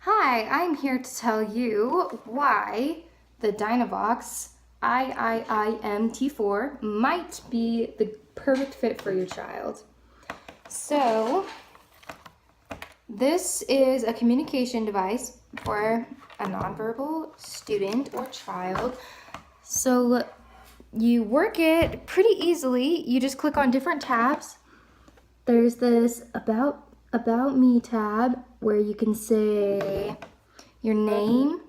Hi, I'm here to tell you why the Dynavox IIIMT4 might be the perfect fit for your child. So, this is a communication device for a nonverbal student or child. So, you work it pretty easily. You just click on different tabs. There's this About Me tab where you can say your name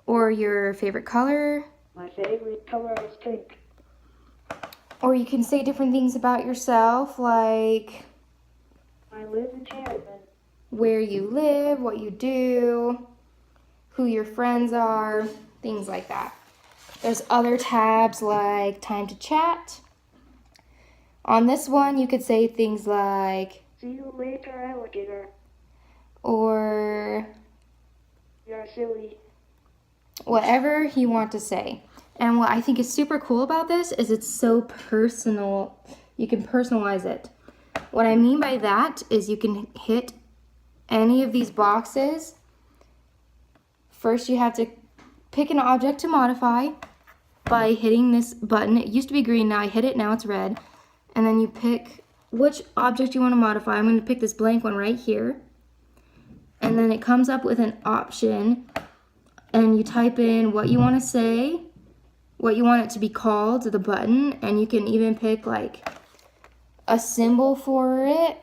or your favorite color. My favorite color is pink. Or you can say different things about yourself, like I live in Chapman. where you live, what you do, who your friends are, things like that. There's other tabs like time to chat. On this one, you could say things like, See you later, alligator. or You're silly. whatever you want to say. And what I think is super cool about this is it's so personal. You can personalize it. What I mean by that is you can hit any of these boxes. First, you have to pick an object to modify by hitting this button. It used to be green, now I hit it, now it's red. And then you pick which object you want to modify. I'm going to pick this blank one right here. And then it comes up with an option, and you type in what you want to say, what you want it to be called, the button, and you can even pick like a symbol for it.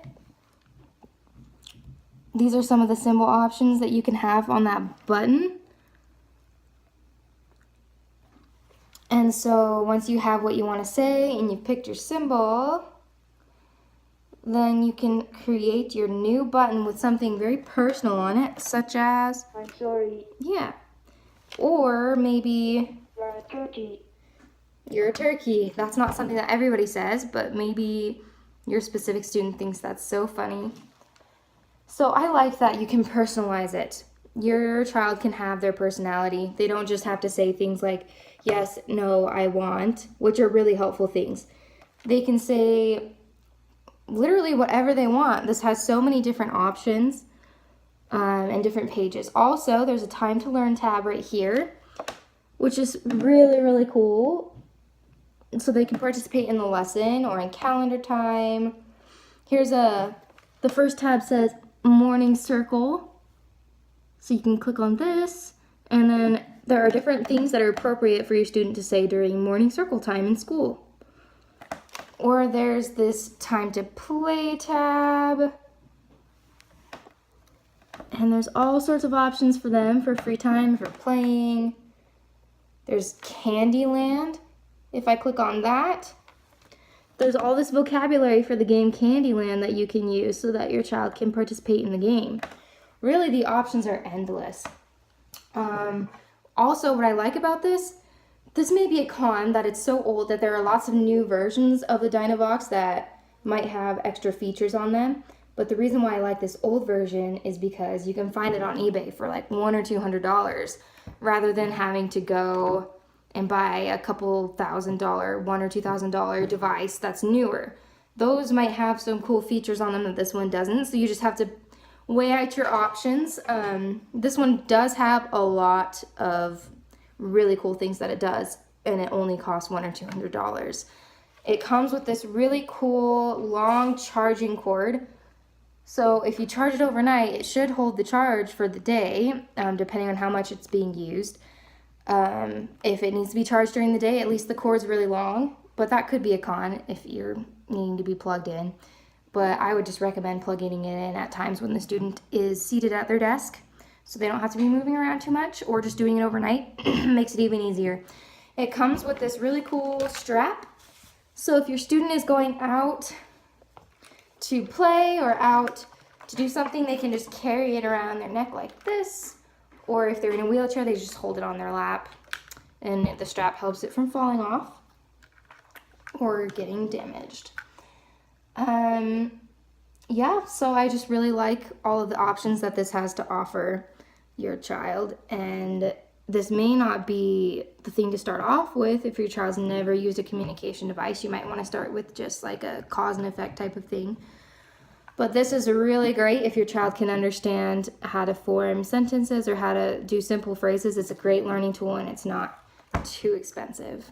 These are some of the symbol options that you can have on that button. And so once you have what you want to say and you've picked your symbol, then you can create your new button with something very personal on it, such as, I'm sorry. yeah, or maybe You're a turkey. you're a turkey. That's not something that everybody says, but maybe your specific student thinks that's so funny. So I like that you can personalize it. Your child can have their personality. They don't just have to say things like, yes, no, I want, which are really helpful things. They can say literally whatever they want. This has so many different options and different pages. Also, there's a time to learn tab right here, which is really, really cool. So they can participate in the lesson or in calendar time. The first tab says morning circle. So you can click on this, and then there are different things that are appropriate for your student to say during morning circle time in school. Or there's this time to play tab. And there's all sorts of options for them for free time, for playing. There's Candyland. If I click on that, there's all this vocabulary for the game Candyland that you can use so that your child can participate in the game. Really, the options are endless. Also, what I like about this may be a con that it's so old that there are lots of new versions of the Dynavox that might have extra features on them. But the reason why I like this old version is because you can find it on eBay for like $100 or $200 rather than having to go and buy a couple $1,000, $1,000 or $2,000 device that's newer. Those might have some cool features on them that this one doesn't, so you just have to weigh out your options. This one does have a lot of really cool things that it does, and it only costs $100 or $200. It comes with this really cool long charging cord. So if you charge it overnight, it should hold the charge for the day, depending on how much it's being used. If it needs to be charged during the day, at least the cord's really long, but that could be a con if you're needing to be plugged in. But I would just recommend plugging it in at times when the student is seated at their desk, so they don't have to be moving around too much, or just doing it overnight. Makes it even easier. It comes with this really cool strap. So if your student is going out to play or out to do something, they can just carry it around their neck like this. Or if they're in a wheelchair, they just hold it on their lap. And the strap helps it from falling off or getting damaged. Yeah, so I just really like all of the options that this has to offer your child. And this may not be the thing to start off with. If your child's never used a communication device, you might want to start with just like a cause and effect type of thing. But this is really great if your child can understand how to form sentences or how to do simple phrases. It's a great learning tool and it's not too expensive.